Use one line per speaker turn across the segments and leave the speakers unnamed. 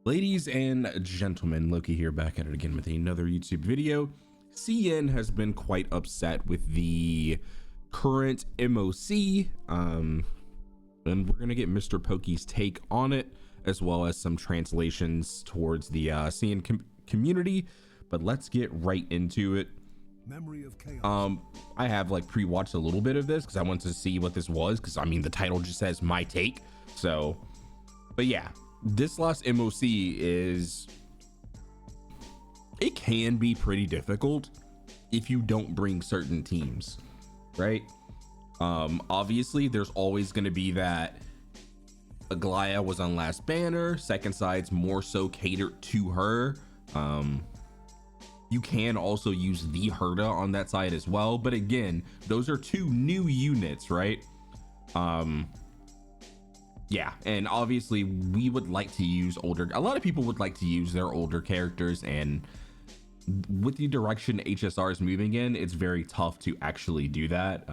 Ladies and gentlemen, Loki here, back at it again with another YouTube video. CN has been quite upset with the current MOC, and we're gonna get Mr. Pokke's take on it, as well as some translations towards the CN community. But let's get right into it.
Memory of Chaos.
I have like pre-watched a little bit of this because I wanted to see what this was, because I mean the title just says my take. So, but yeah. This last MOC it can be pretty difficult if you don't bring certain teams, right? Obviously there's always going to be that Aglaya was on last banner, second side's more so catered to her. You can also use the Herda on that side as well, but again, those are two new units, right? Yeah, and obviously we would like to use a lot of people would like to use their older characters, and with the direction HSR is moving in, it's very tough to actually do that.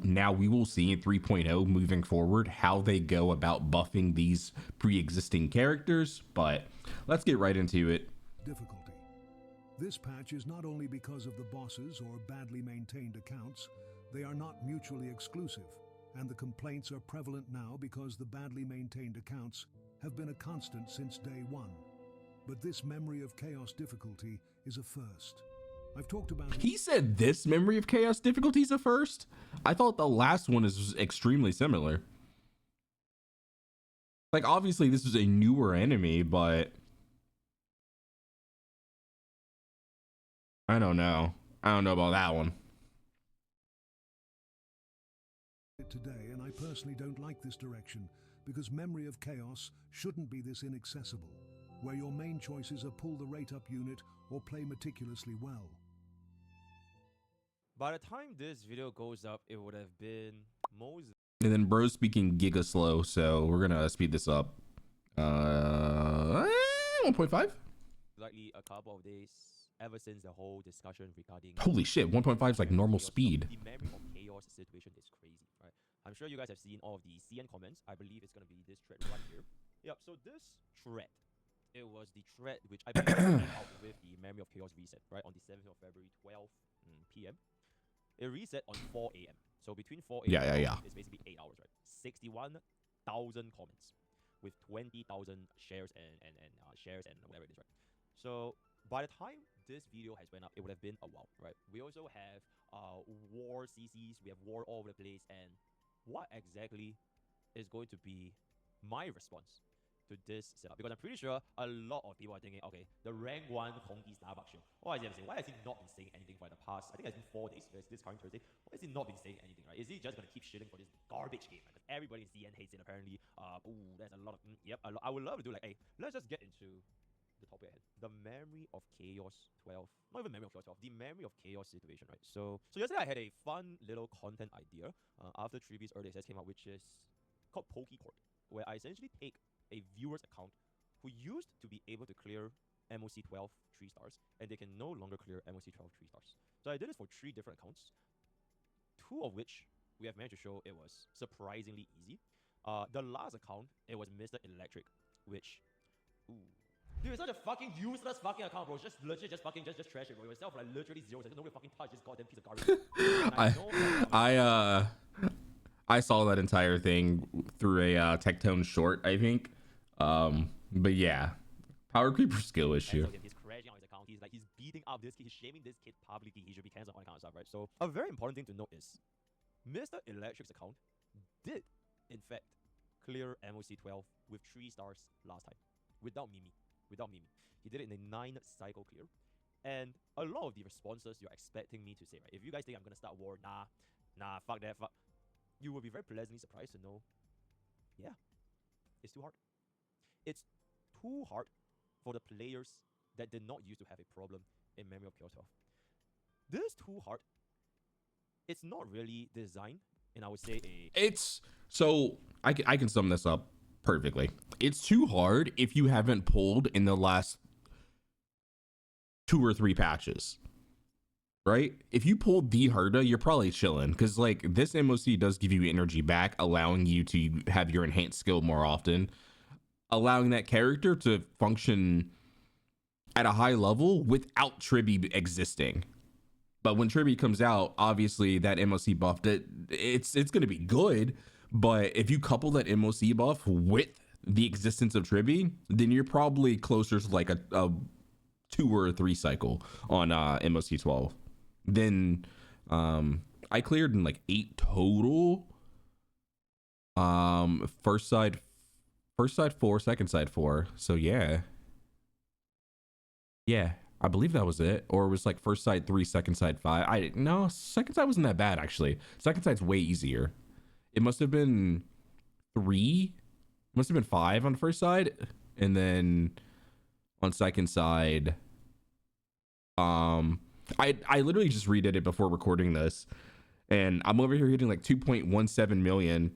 Now we will see in 3.0 moving forward how they go about buffing these pre-existing characters, but let's get right into it.
Difficulty. This patch is not only because of the bosses or badly maintained accounts, they are not mutually exclusive. And the complaints are prevalent now because the badly maintained accounts have been a constant since day one. But this Memory of Chaos difficulty is a first. I've talked about
He said this Memory of Chaos difficulty is a first? I thought the last one is extremely similar. Like, obviously this is a newer enemy, but I don't know. I don't know about that one.
today, and I personally don't like this direction because Memory of Chaos shouldn't be this inaccessible, where your main choices are pull the rate up unit or play meticulously well.
By the time this video goes up, it would have been Moses.
And then bro's speaking giga slow, so we're gonna speed this up. 1.5?
Likely a couple of days ever since the whole discussion regarding
Holy shit, 1.5 is like normal speed.
The Memory of Chaos situation is crazy, right? I'm sure you guys have seen all of the CN comments. I believe it's gonna be this thread right here. Yep, so this thread, it was the thread which I believe came out with the Memory of Chaos reset, right? On the 7th of February, 12 p.m. It reset on 4 a.m. So between 4 a.m.
Yeah.
it's basically 8 hours, right? 61,000 comments with 20,000 shares and shares and whatever it is, right? So by the time this video has went up, it would have been a while, right? We also have war CCs, we have war all over the place, and what exactly is going to be my response to this setup? Because I'm pretty sure a lot of people are thinking, okay, the rank 1 Honkai Starbucks show. What is he saying? Why has he not been saying anything for the past, I think it's been 4 days, this current Thursday. Why has he not been saying anything, right? Is he just going to keep shitting for this garbage game? Because everybody in CN hates it, apparently. There's a lot of, I would love to do like, hey, let's just get into the topic ahead. The Memory of Chaos 12. Not even Memory of Chaos 12. The Memory of Chaos situation, right? So yesterday I had a fun little content idea after Treebe's early access came out, which is called Pokke, where I essentially take a viewer's account who used to be able to clear MOC 12 3 stars, and they can no longer clear MOC 12 3 stars. So I did this for 3 different accounts, 2 of which we have managed to show it was surprisingly easy. The last account, it was Mr. Electric, which, dude, it's such a fucking useless fucking account, bro. Just legit, just fucking, just trash it, bro. Yourself like literally 0 seconds. Nobody fucking touch this goddamn piece of garbage.
I saw that entire thing through a Tectone short, I think. But yeah, Powercreep skill issue.
He's crashing on his account. He's beating up this kid. He's shaming this kid publicly. He should be cancelled, all that kind of stuff, right? So a very important thing to note is Mr. Electric's account did, in fact, clear MOC 12 with 3 stars last time without Mimi. He did it in a 9 cycle clear. And a lot of the responses you're expecting me to say, right? If you guys think I'm gonna start war, nah, fuck that, fuck. You will be very pleasantly surprised to know, yeah, it's too hard. It's too hard for the players that did not used to have a problem in Memory of Chaos 12. This is too hard. It's not really designed, and I would say
I can sum this up perfectly. It's too hard if you haven't pulled in the last 2 or 3 patches, right? If you pulled the Herda, you're probably chilling, because like this MOC does give you energy back, allowing you to have your enhanced skill more often. allowing that character to function at a high level without Tribby existing. But when Tribby comes out, obviously that MOC buff, that it's going to be good. But if you couple that MOC buff with the existence of Tribby, then you're probably closer to like a 2 or a 3 cycle on MOC 12. Then I cleared in like 8 total. First side 4, second side 4. So yeah, I believe that was it. Or it was like first side 3, second side 5. No, second side wasn't that bad actually. Second side's way easier. It must have been 3, must have been 5 on the first side, and then on second side, I literally just redid it before recording this, and I'm over here hitting like 2.17 million.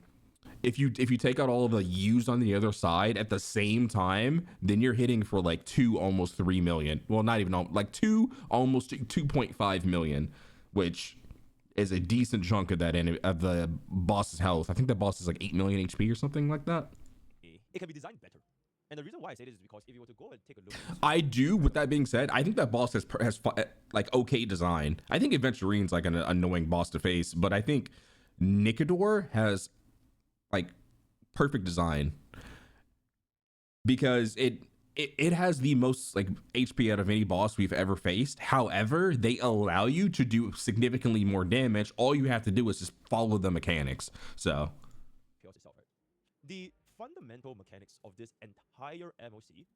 If you take out all of the U's on the other side at the same time, then you're hitting for like 2, almost 3 million. Well, not even like 2, almost 2.5 million, which is a decent chunk of that of the boss's health. I think the boss is like 8 million HP or something like that.
It can be designed better. And the reason why I say this is because if you were to go and take a look,
I do. With that being said, I think that boss has like okay design. I think Adventurine's like an annoying boss to face, but I think Nicodor has like perfect design because it has the most like HP out of any boss we've ever faced. However, they allow you to do significantly more damage. All you have to do is just follow the mechanics. So
chaos itself, right? The fundamental mechanics of this entire MOC,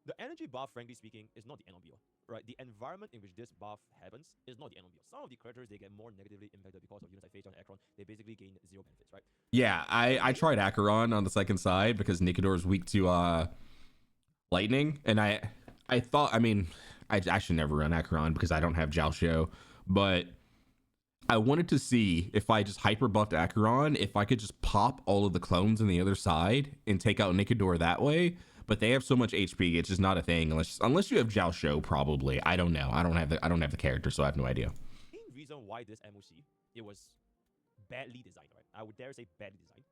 the energy buff, frankly speaking, is not the end all be all, right? The environment in which this buff happens is not the end all be all. Some of the characters, they get more negatively impacted because of units like Phase and Akron. They basically gain 0 benefits, right?
yeah, I tried Acheron on the second side because Nicodor is weak to lightning, and I thought, I mean, I should never run Acheron because I don't have Jiaoxiu, but I wanted to see if I just hyper buffed Acheron, if I could just pop all of the clones on the other side and take out Nicodor that way. But they have so much HP, it's just not a thing unless you have Jiaoxiu, probably. I don't know. I don't have the character, so I have no idea.
The main reason why this MOC, it was badly designed, right? I would dare say badly designed,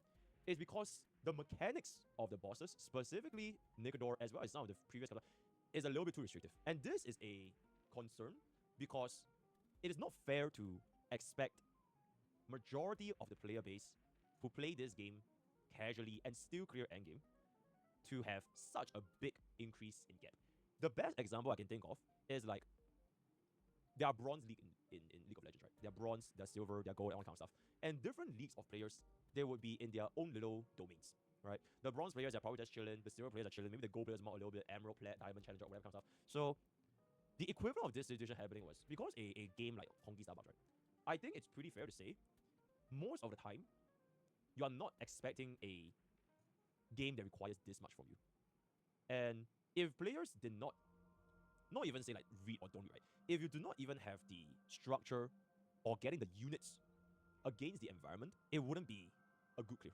is because the mechanics of the bosses, specifically Nicodor as well as some of the previous characters, is a little bit too restrictive. And this is a concern because it is not fair to expect majority of the player base who play this game casually and still clear endgame to have such a big increase in gap. The best example I can think of is like there are bronze league in League of Legends, right? They're bronze, they're silver, they're gold, and all kind of stuff. And different leagues of players, they would be in their own little domains, right? The bronze players are probably just chilling, the silver players are chilling, maybe the gold players more a little bit, emerald, plat, diamond, challenger, whatever kind of stuff. So the equivalent of this situation happening was because a game like Honkai Star Bucks, right? I think it's pretty fair to say most of the time you are not expecting a game that requires this much from you. And if players did not even say like read or don't read, right? If you do not even have the structure or getting the units against the environment, it wouldn't be a good clear.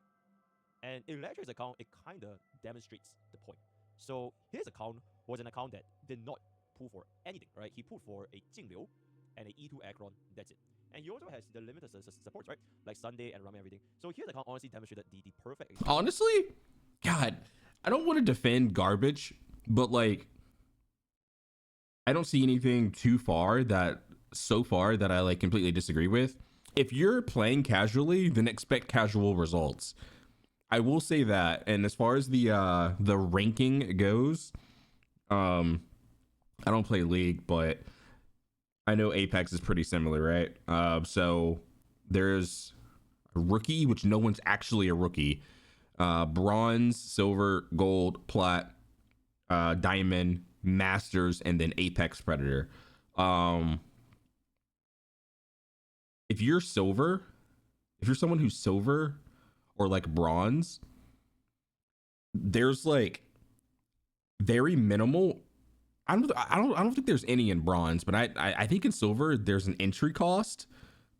And in Ledger's account, it kind of demonstrates the point. So his account was an account that did not pull for anything, right? He pulled for a Jingliu and a E2 Akron, that's it. And he also has the limited supports, right? Like Sunday and Ramen, everything. So his account honestly demonstrated the perfect example.
Honestly, God, I don't want to defend garbage, but like, I don't see anything so far that I like completely disagree with. If you're playing casually, then expect casual results. I will say that. And as far as the ranking goes, I don't play League, but I know Apex is pretty similar, right? So there's a rookie, which no one's actually a rookie. Bronze, silver, gold, plat, diamond, masters, and then Apex Predator. If you're silver, if you're someone who's silver or like bronze, there's like very minimal. I don't think there's any in bronze, but I think in silver there's an entry cost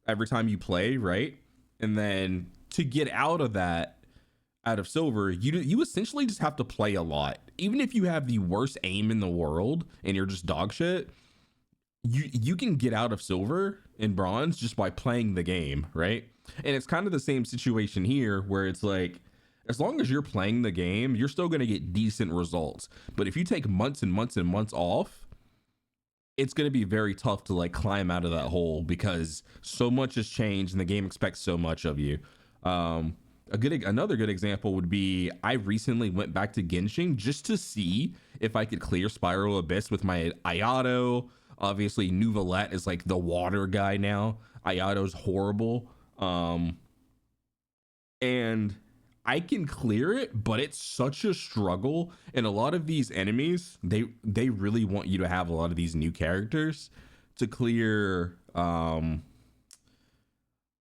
every time you play, right? And then to get out of silver, you essentially just have to play a lot. Even if you have the worst aim in the world and you're just dog shit, you can get out of silver and bronze just by playing the game, right? And it's kind of the same situation here where it's like, as long as you're playing the game, you're still going to get decent results. But if you take months and months and months off, it's going to be very tough to like climb out of that hole because so much has changed and the game expects so much of you. Another good example would be I recently went back to Genshin just to see if I could clear Spiral Abyss with my Ayato. Obviously, Nuvolette is like the water guy now. Ayato's horrible. And I can clear it, but it's such a struggle. And a lot of these enemies, they really want you to have a lot of these new characters to clear,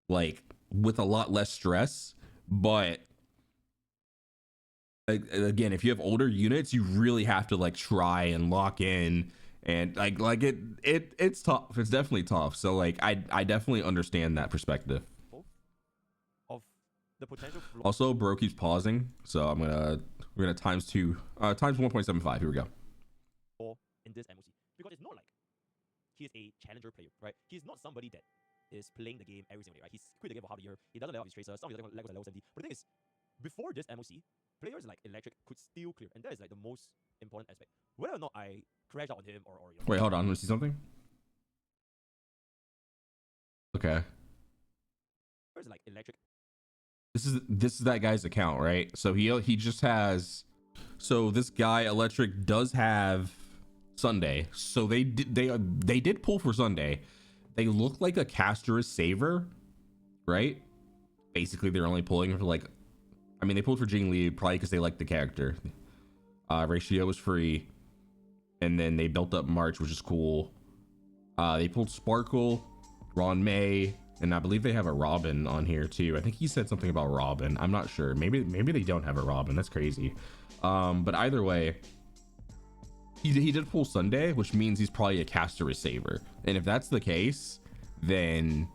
like with a lot less stress. But again, if you have older units, you really have to like try and lock in, and it's tough. It's definitely tough. So like I definitely understand that perspective.
Of the potential.
Also, bro keeps pausing, so we're gonna times 1.75. Here we go.
Or in this MOC, because it's not like he is a challenger player, right? He's not somebody that is playing the game every single day, right? He's quit the game for half a year. He doesn't let off his tracers. Some of his levels are level 70. But the thing is, before this MOC, players like Electric could still clear, and that is like the most important aspect. Whether or not I crash out on him or you know,
wait, hold on. Let me see something. Okay.
Players like Electric.
This is that guy's account, right? So he just has. So this guy Electric does have Sunday. So they did pull for Sunday. They look like a caster's saver, right? Basically, they're only pulling for like, I mean, they pulled for Jing Li probably because they like the character. Ratio was free, and then they built up March, which is cool. They pulled Sparkle, Ron May, and I believe they have a Robin on here too. I think he said something about Robin. I'm not sure. Maybe they don't have a Robin. That's crazy. But either way, he did pull Sunday, which means he's probably a caster saver. And if that's the case, then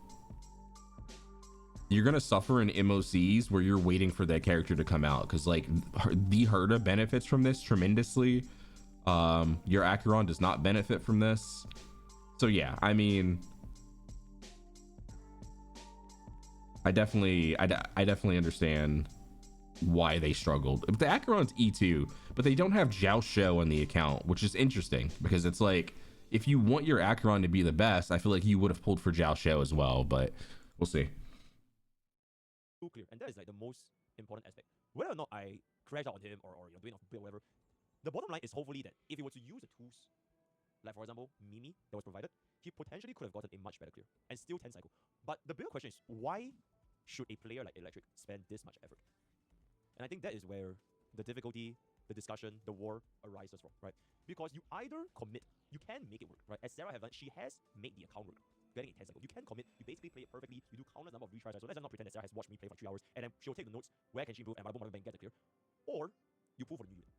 you're gonna suffer in MOCs where you're waiting for that character to come out, because like the Herda benefits from this tremendously. Your Acheron does not benefit from this. So yeah, I mean, I definitely understand why they struggled. But the Acheron's E2, but they don't have Jiao Shou on the account, which is interesting because it's like, if you want your Acheron to be the best, I feel like you would have pulled for Jiao Shou as well, but we'll see.
Clear, and that is like the most important aspect. Whether or not I crash out on him or you know, doing off build or whatever, the bottom line is hopefully that if he were to use the tools, like for example Mimi that was provided, he potentially could have gotten a much better clear and still 10 cycle. But the bigger question is, why should a player like Electric spend this much effort? And I think that is where the difficulty, the discussion, the war arises from, right? Because you either commit, you can make it work, right? As Sarah has done, she has made the account work, getting a 10 cycle. You can commit, you basically play it perfectly, you do countless number of retries, so let's not pretend that Sarah has watched me play for 3 hours, and then she'll take the notes, where can she improve, and boom, and get the clear. Or you pull for the new unit.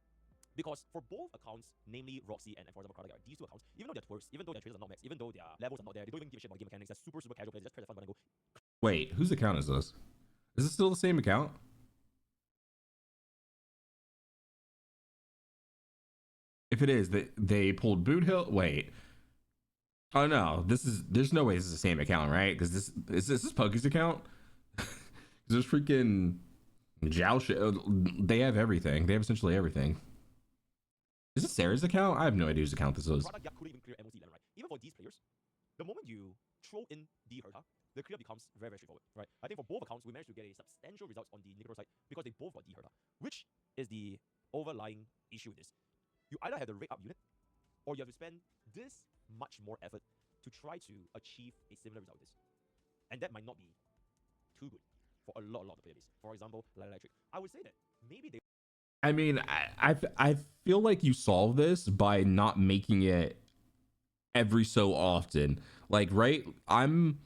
Because for both accounts, namely Roxy and for example Carla, these two accounts, even though they're twerks, even though their traces are not maxed, even though their levels are not there, they don't even give a shit about game mechanics, they're super casual players, just press the fun button and go.
Wait, whose account is this? Is it still the same account? If it is, they pulled Boot Hill. Wait. Oh no, there's no way this is the same account, right? Because this is Pokke's account. There's freaking Jiao Shou. They have everything. They have essentially everything. Is this Sarah's account? I have no idea whose account this is.
Couldn't even clear MOC level, right? Even for these players, the moment you throw in the Herta, the clear becomes very straightforward, right? I think for both accounts, we managed to get a substantial results on the Nicaro side because they both got the Herta, which is the overlying issue with this. You either have the rate up unit, or you have to spend this much more effort to try to achieve a similar result with this. And that might not be too good for a lot of the player base. For example, like Electric. I would say that maybe they...
I mean, I feel like you solve this by not making it every so often. Like, right? I'm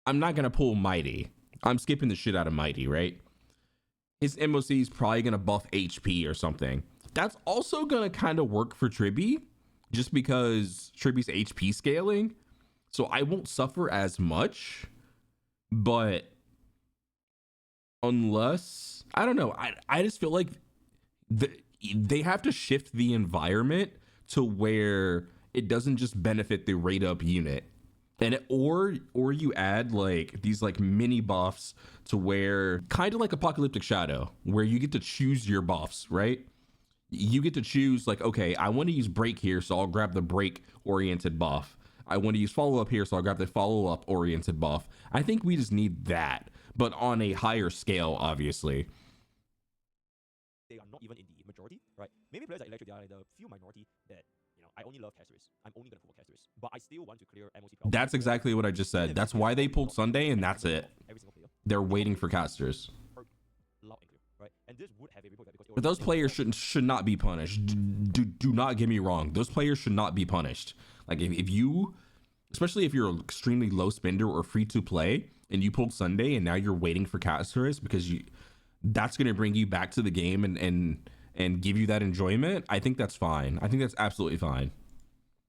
not gonna pull Mighty. I'm skipping the shit out of Mighty, right? His MOC is probably gonna buff HP or something. That's also gonna kind of work for Tribby, just because Tribby's HP scaling. So I won't suffer as much, but unless, I don't know, I just feel like they have to shift the environment to where it doesn't just benefit the rate up unit. And or you add like these like mini buffs to where kind of like Apocalyptic Shadow, where you get to choose your buffs, right? You get to choose like, okay, I want to use break here, so I'll grab the break oriented buff. I want to use follow up here, so I'll grab the follow up oriented buff. I think we just need that, but on a higher scale, obviously.
They are not even in the majority, right? Maybe players like Electric, they are the few minority that, you know, I only love Caceres. I'm only gonna promote Caceres, but I still want to clear MOC 12.
That's exactly what I just said. That's why they pulled Sunday, and that's it.
Every single player.
They're waiting for casters.
Loud and clear, right? And this would have a ripple effect because
But those players should not be punished. Do not get me wrong. Those players should not be punished. Like if you, especially if you're an extremely low spender or free to play, and you pulled Sunday, and now you're waiting for casters because that's going to bring you back to the game and give you that enjoyment. I think that's fine. I think that's absolutely fine.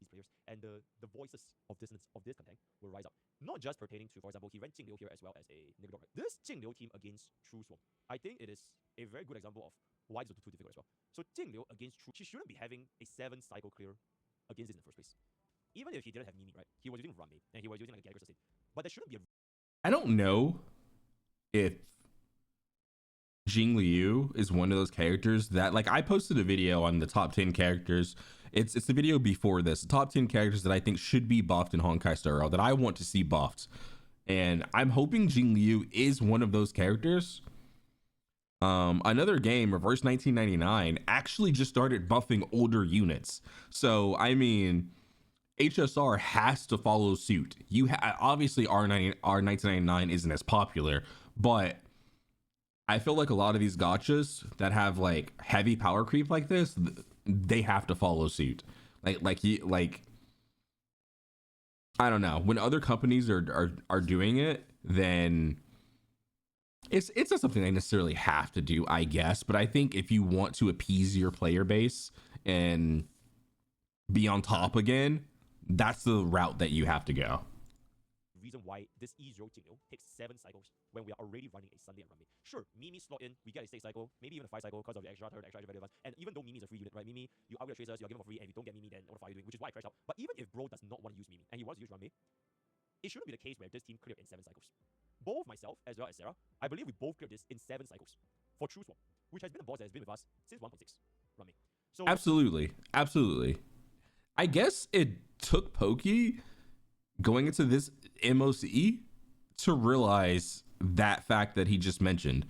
These players and the voices of this content will rise up. Not just pertaining to, for example, he ran Jingliu here as well as a negative. This Jingliu team against True Swarm, I think it is a very good example of why it's too difficult as well. So Jingliu against True, she shouldn't be having a 7 cycle clear against this in the first place. Even if he didn't have Mimi, right? He was using Rame and he was using like a Gallagher sustain. But there shouldn't be a.
I don't know if Jing Liu is one of those characters that, like, I posted a video on the top 10 characters. It's the video before this, the top 10 characters that I think should be buffed in Honkai Star Rail, that I want to see buffed. And I'm hoping Jing Liu is one of those characters. Another game, Reverse 1999, actually just started buffing older units. So, I mean, HSR has to follow suit. Obviously R1999 isn't as popular, but I feel like a lot of these gachas that have like heavy power creep like this, they have to follow suit. Like I don't know. When other companies are doing it, then it's not something they necessarily have to do, I guess. But I think if you want to appease your player base and be on top again, that's the route that you have to go.
Reason why this E0 Jingliu takes 7 cycles when we are already running a Sunday and Rame. Sure, Mimi slot in, we get a 6 cycle, maybe even a 5 cycle because of the extra turn, extra value advance. And even though Mimi is a free unit, right? Mimi, you upgrade tracers, you are given for free, and if you don't get Mimi, then what the fuck are you doing? Which is why I crash out. But even if bro does not want to use Mimi and he wants to use Rame, it shouldn't be the case where this team cleared in 7 cycles. Both myself as well as Sarah, I believe we both cleared this in 7 cycles for True Swarm, which has been a boss that has been with us since 1.6 Rame. So
absolutely. I guess it took Pokke going into this MOC to realize that fact that he just mentioned.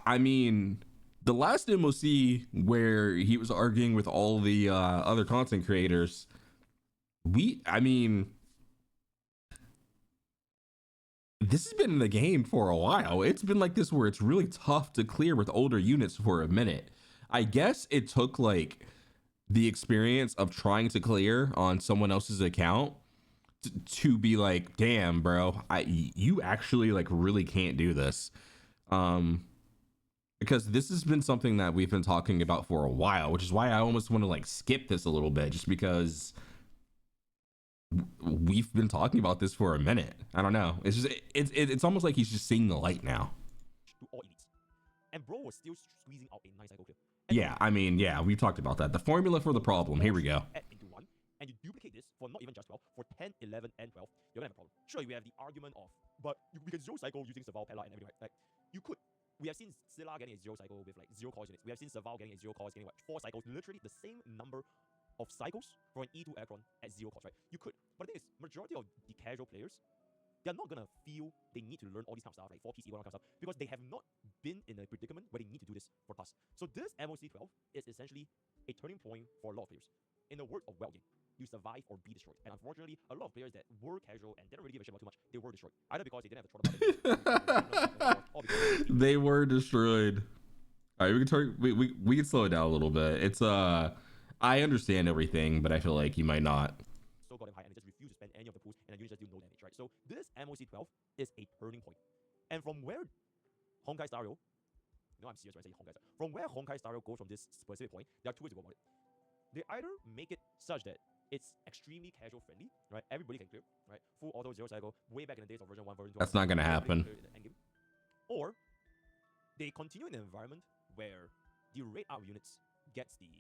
I mean, the last MOC where he was arguing with all the other content creators, this has been in the game for a while. It's been like this where it's really tough to clear with older units for a minute. I guess it took like the experience of trying to clear on someone else's account to be like, damn, bro, you actually like really can't do this. Because this has been something that we've been talking about for a while, which is why I almost want to like skip this a little bit, just because we've been talking about this for a minute. I don't know. It's just it's almost like he's just seeing the light now.
To all elites. And bro was still squeezing out a 9 cycle clear.
Yeah, I mean, yeah, we've talked about that. The formula for the problem. Here we go.
Add into 1, and you duplicate this for not even just 12, for 10, 11, and 12, you're gonna have a problem. Sure, we have the argument of, but we can 0 cycle using Serval, Pella, and everything, right? Like, you could. We have seen Scylla getting a 0 cycle with like 0 cores units. We have seen Serval getting a 0 cores, getting what, 4 cycles, literally the same number of cycles for an E2 Aircron at 0 cores, right? You could. But the thing is, majority of the casual players, they're not gonna feel they need to learn all these kind of stuff, like 4 PC, all that kind of stuff, because they have not been in a predicament where they need to do this for the past. So this MOC 12 is essentially a turning point for a lot of players. In the word of well game, you survive or be destroyed. And unfortunately, a lot of players that were casual and didn't really give a shit about too much, they were destroyed. Either because they didn't have the throttle
they were destroyed. All right, we can turn we can slow it down a little bit. It's I understand everything, but I feel like you might not.
So goddamn high, and they just refuse to spend any of the pools, and then you just do no damage, right? So this MOC 12 is a turning point. And from where Honkai Star Rail, I'm serious when I say Honkai Star, from where Honkai Star Rail goes from this specific point, there are 2 ways to go about it. They either make it such that it's extremely casual friendly, right? Everybody can clear, right? Full auto 0 cycle, way back in the days of version 1, version 2.
That's not gonna happen.
Or they continue in an environment where the raid out units gets the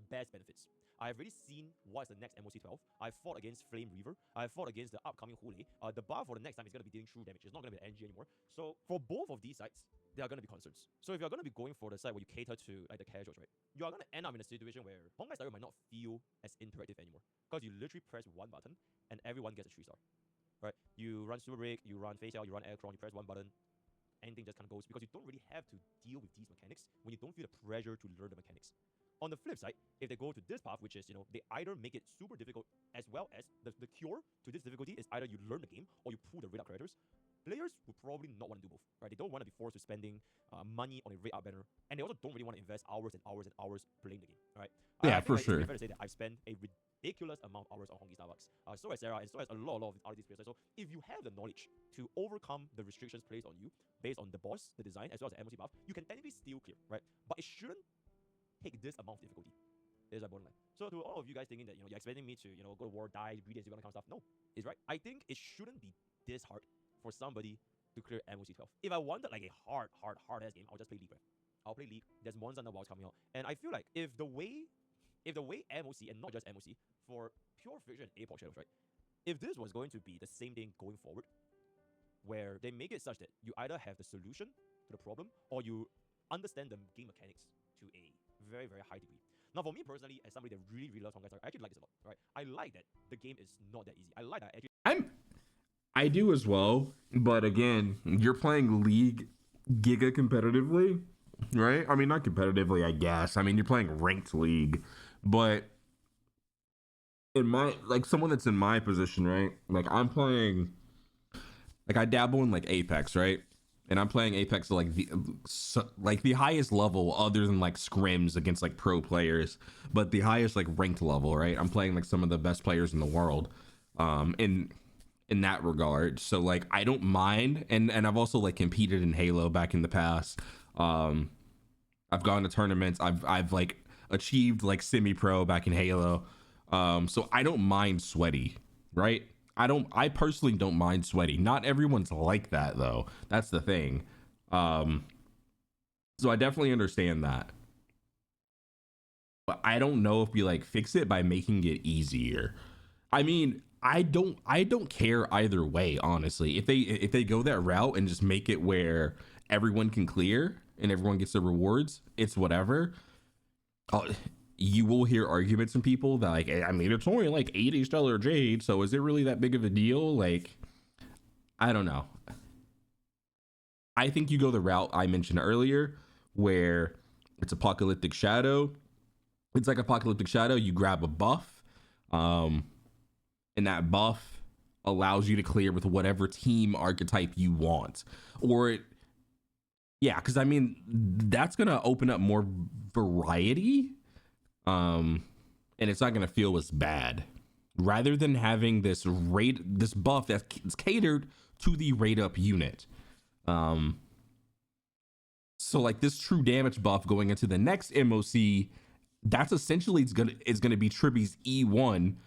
best benefits. I've already seen what's the next MOC 12. I fought against Flame Reaver. I fought against the upcoming Hule. The buff for the next time is going to be dealing true damage. It's not going to be the NG anymore. So for both of these sides, there are going to be concerns. So if you're going to be going for the side where you cater to like the casuals, right, you are going to end up in a situation where Honkai Star might not feel as interactive anymore, because you literally press one button and everyone gets a 3-star. Right? You run Super Break, you run Face Out, you run Aircron, you press one button, anything just kind of goes, because you don't really have to deal with these mechanics when you don't feel the pressure to learn the mechanics. On the flip side, if they go to this path, which is, they either make it super difficult, as well as the cure to this difficulty is either you learn the game or you pull the raid up characters, players would probably not want to do both, right? They don't want to be forced to spending money on a raid up banner, and they also don't really want to invest hours and hours and hours playing the game, right?
Yeah,
I think
for
it's
sure.
fair to say that I've spent a ridiculous amount of hours on Honkai Starbucks. So has Sarah, and so has a lot of other players. So if you have the knowledge to overcome the restrictions placed on you based on the boss, the design, as well as the MOC buff, you can technically still clear, right? But it shouldn't take this amount of difficulty. Is my bottom line. So to all of you guys thinking that you're expecting me to go to war, die, breathe, and all that kind of stuff, no, it's right. I think it shouldn't be this hard for somebody to clear MOC 12. If I wanted like a hard ass game, I'll just play League. Right? I'll play League. There's Monster Under Wilds coming out, and I feel like if the way MOC, and not just MOC, for pure fiction and APOC channels, right? If this was going to be the same thing going forward, where they make it such that you either have the solution to the problem or you understand the game mechanics to a very, very high degree. Now, for me personally, as somebody that really, really loves Honkai Star, I actually like this a lot, right? I like that the game is not that easy. I like that
I do as well, but again, you're playing League Giga competitively, right? I mean, not competitively, I guess. I mean, you're playing ranked League, but in my, like, someone that's in my position, right? Like, I'm playing, like, I dabble in like Apex, right? And I'm playing Apex at like the highest level, other than like scrims against like pro players, but the highest like ranked level, right? I'm playing like some of the best players in the world, in that regard. So like I don't mind, and I've also like competed in Halo back in the past. I've gone to tournaments. I've like achieved like semi-pro back in Halo. So I don't mind sweaty, right? I personally don't mind sweaty. Not everyone's like that though. That's the thing. So I definitely understand that. But I don't know if we like fix it by making it easier. I mean, I don't care either way, honestly. If they go that route and just make it where everyone can clear and everyone gets the rewards, it's whatever. You will hear arguments from people that like, I mean, it's only like 80 stellar jade, so is it really that big of a deal? Like, I don't know. I think you go the route I mentioned earlier, where it's apocalyptic shadow. It's like apocalyptic shadow. You grab a buff, and that buff allows you to clear with whatever team archetype you want, yeah, because I mean that's gonna open up more variety. And it's not going to feel as bad, rather than having this buff that's catered to the rate up unit. So like this true damage buff going into the next MOC, that's essentially it's gonna be Tribby's E1,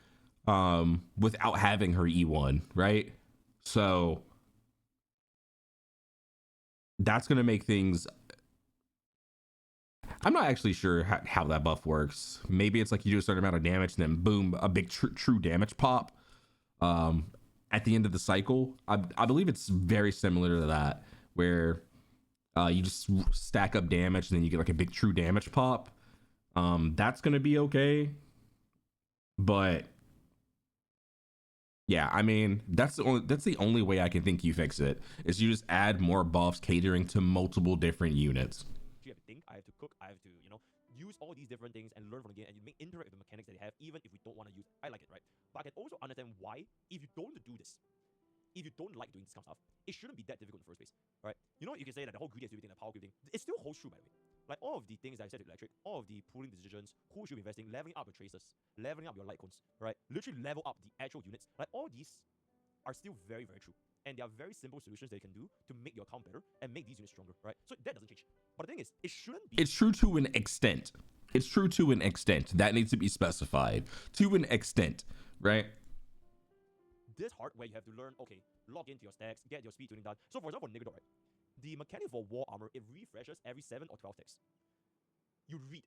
without having her E1, right? So that's gonna make things, I'm not actually sure how that buff works. Maybe it's like you do a certain amount of damage and then boom, a big true damage pop at the end of the cycle. I believe it's very similar to that, where you just stack up damage and then you get like a big true damage pop. That's going to be okay. But yeah, I mean, that's the only way I can think you fix it, is you just add more buffs catering to multiple different units.
You have to think, I have to cook, I have to, use all these different things and learn from the game, and you make interact with the mechanics that they have, even if we don't want to use. I like it, right? But I can also understand why, if you don't do this, if you don't like doing this kind of stuff, it shouldn't be that difficult in the first place, right? You can say that the whole greedy activity thing, the Powercreep thing, it still holds true, by the way. Like all of the things that I said to Electric, all of the pooling decisions, who should be investing, leveling up your tracers, leveling up your light cones, right? Literally level up the actual units. Like all these are still very, very true. And there are very simple solutions that you can do to make your account better and make these units stronger, right? So that doesn't change. But the thing is, it shouldn't be.
It's true to an extent. It's true to an extent. That needs to be specified. To an extent, right?
This hard where you have to learn, okay, log into your stacks, get your speed tuning done. So for example, for Nigador, right? The mechanic for war armor, it refreshes every 7 or 12 ticks. You read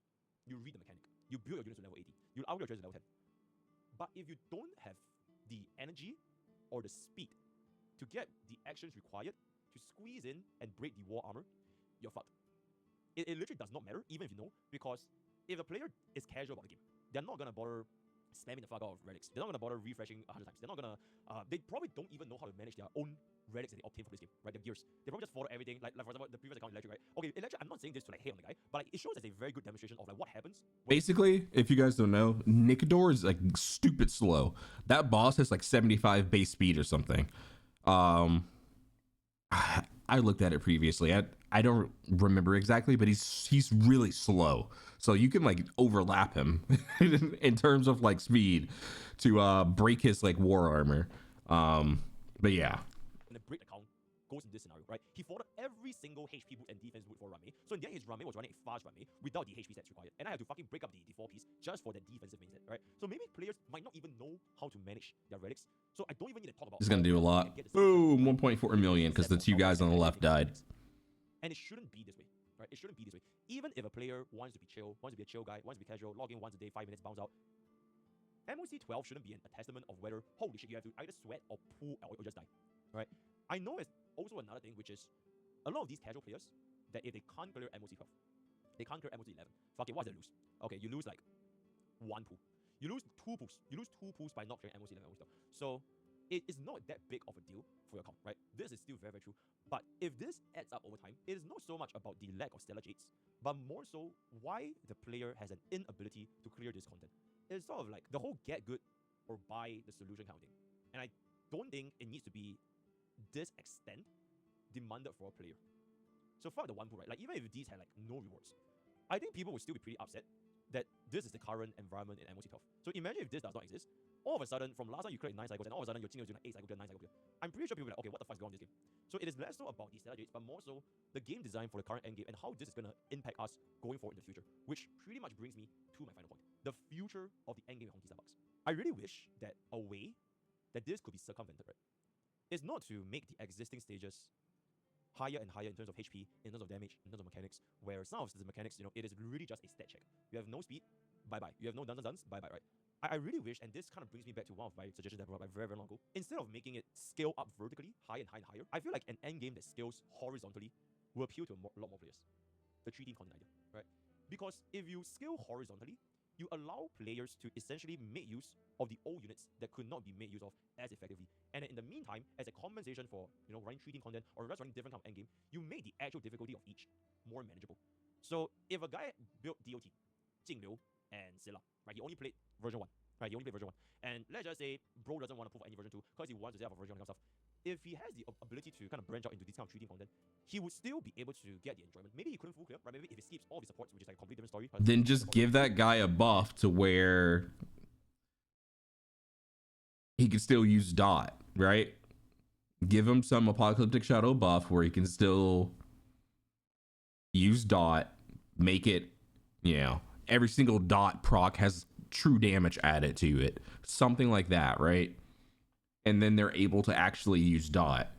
the mechanic. you build your units to level 80. You'll upgrade your treasures to level 10. But if you don't have the energy or the speed to get the actions required to squeeze in and break the war armor, you're fucked. It literally does not matter, even if you know, because if the player is casual about the game, they're not gonna bother spamming the fuck out of relics. They're not gonna bother refreshing 100 times. They're not gonna. They probably don't even know how to manage their own relics that they obtain for this game, right? Their gears. They probably just follow everything. Like for example, the previous account Electric, right? Okay, Electric. I'm not saying this to like hate on the guy, but like, it shows as a very good demonstration of like what happens.
Basically, if you guys don't know, Nikador is like stupid slow. That boss has like 75 base speed or something. I looked at it previously. I don't remember exactly, but he's really slow. So you can like overlap him in terms of like speed to break his like war armor. But yeah.
And the break account goes in this scenario, right? He followed every single HP boot and defense boot for Rame. So in the end, his Rame was running a fast Rame without the HP stats required. And I had to fucking break up the default piece just for the defensive main set, right? So maybe players might not even know how to manage their relics. So I don't even need to talk about.
It's gonna do a lot. Boom, 1.4 million because the two guys on the left died.
And it shouldn't be this way, right? It shouldn't be this way. Even if a player wants to be chill, wants to be a chill guy, wants to be casual, log in once a day, 5 minutes, bounce out. MOC 12 shouldn't be a testament of whether, holy shit, you have to either sweat or pull or just die, right? I know it's also another thing, which is a lot of these casual players, that if they can't clear MOC 12, they can't clear MOC 11. Fuck it, what does they lose? Okay, you lose like 1 pool. You lose 2 pools. You lose 2 pools by not clearing MOC 11 stuff. So it is not that big of a deal for your account, right? This is still very, very true. But if this adds up over time, it is not so much about the lack of stellar jades, but more so why the player has an inability to clear this content. It's sort of like the whole get good or buy the solution kind of thing. And I don't think it needs to be this extent demanded for a player. So fuck the 1 pool, right? Like even if these had like no rewards, I think people would still be pretty upset that this is the current environment in MOC 12. So imagine if this does not exist. All of a sudden, from last time you cleared 9 cycles, and all of a sudden your team is doing like 8 cycle clear, 9 cycle clear. I'm pretty sure people will be like, okay, what the fuck's going on in this game? So it is less so about these stellar jades, but more so the game design for the current endgame and how this is gonna impact us going forward in the future. Which pretty much brings me to my final point. The future of the endgame Honkai Starbucks. I really wish that a way that this could be circumvented, right? Is not to make the existing stages higher and higher in terms of HP, in terms of damage, in terms of mechanics, where some of the mechanics, it is really just a stat check. You have no speed, bye-bye. You have no duns, bye-bye, right? I really wish, and this kind of brings me back to one of my suggestions that I brought up very, very long ago. Instead of making it scale up vertically, higher and higher and higher, I feel like an end game that scales horizontally will appeal to a lot more players. The 3-team content idea, right? Because if you scale horizontally, you allow players to essentially make use of the old units that could not be made use of as effectively. And in the meantime, as a compensation for running 3-team content or just running different kind of endgame, you make the actual difficulty of each more manageable. So if a guy built DOT, Jingliu, and Scylla, right? He only played version 1, right? He only played version 1. And let's just say bro doesn't want to pull for any version 2 because he wants to set up a version 1 kind of stuff. If he has the ability to kind of branch out into this kind of 3-team content, he would still be able to get the enjoyment. Maybe he couldn't full clear, right? Maybe if he skips all the supports, which is like a completely different story.
Then just give that guy a buff to where he can still use dot, right? Give him some Apocalyptic Shadow buff where he can still use dot, make it, every single dot proc has true damage added to it. Something like that, right? And then they're able to actually use dot.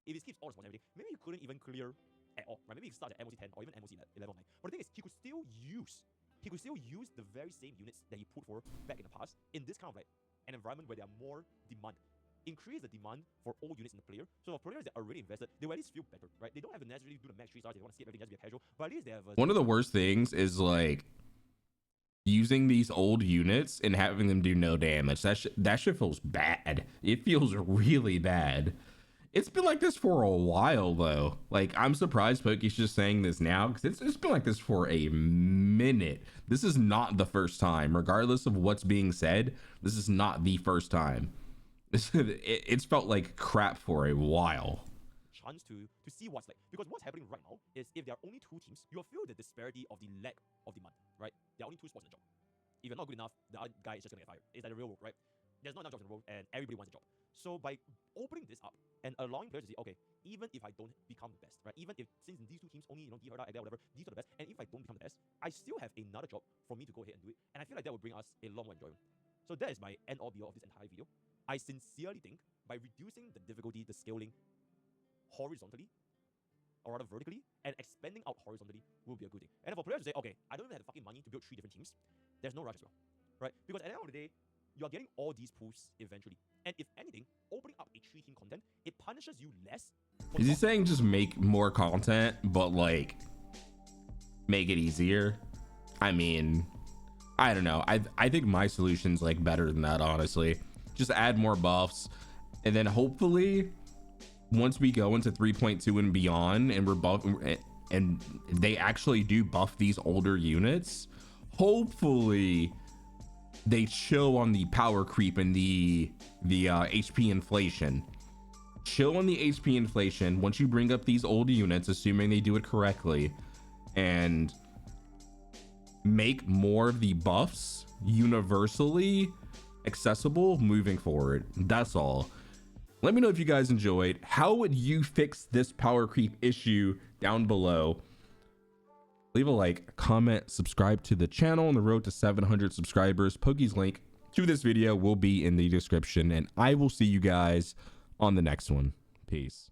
If he skips all the spawns and everything, maybe he couldn't even clear at all, right? Maybe he starts at MOC 10 or even MOC 11 or 9. But the thing is, he could still use the very same units that he put for back in the past in this kind of like an environment where there are more demand. Increase the demand for all units in the player. So for players that are already invested, they will at least feel better, right? They don't have to necessarily do the max 3 stars. They want to skip everything, just be a casual. But at least they have
One of the worst things is like using these old units and having them do no damage. That shit feels bad. It feels really bad. It's been like this for a while though. Like I'm surprised Pokke's just saying this now because it's been like this for a minute. This is not the first time. Regardless of what's being said, this is not the first time. It's felt like crap for a while.
Chance to see what's like, because what's happening right now is if there are only 2 teams, you'll feel the disparity of the lack of demand, right? There are only 2 spots in the job. If you're not good enough, the other guy is just gonna get fired. It's like the real world, right? There's not enough jobs in the world and everybody wants a job. So by opening this up and allowing players to say, okay, even if I don't become the best, right? Even if since these 2 teams only, Dihara, Agda, whatever, these are the best, and if I don't become the best, I still have another job for me to go ahead and do it. And I feel like that would bring us a lot more enjoyment. So that is my end all be all of this entire video. I sincerely think by reducing the difficulty, the scaling horizontally, or rather vertically, and expanding out horizontally will be a good thing. And for players to say, okay, I don't even have the fucking money to build 3 different teams, there's no rush as well, right? Because at the end of the day, you are getting all these pools eventually. And if anything, opening up a 3-team content, it punishes you less.
Is he saying just make more content, but like make it easier? I mean, I don't know. I think my solution's like better than that, honestly. Just add more buffs, and then hopefully once we go into 3.2 and beyond, and we're buff, and they actually do buff these older units, hopefully they chill on the power creep and the HP inflation. Chill on the HP inflation once you bring up these old units, assuming they do it correctly, and make more of the buffs universally accessible moving forward. That's all. Let me know if you guys enjoyed. How would you fix this power creep issue down below? Leave a like, comment, subscribe to the channel on the road to 700 subscribers. Pokke's link to this video will be in the description, and I will see you guys on the next one. Peace.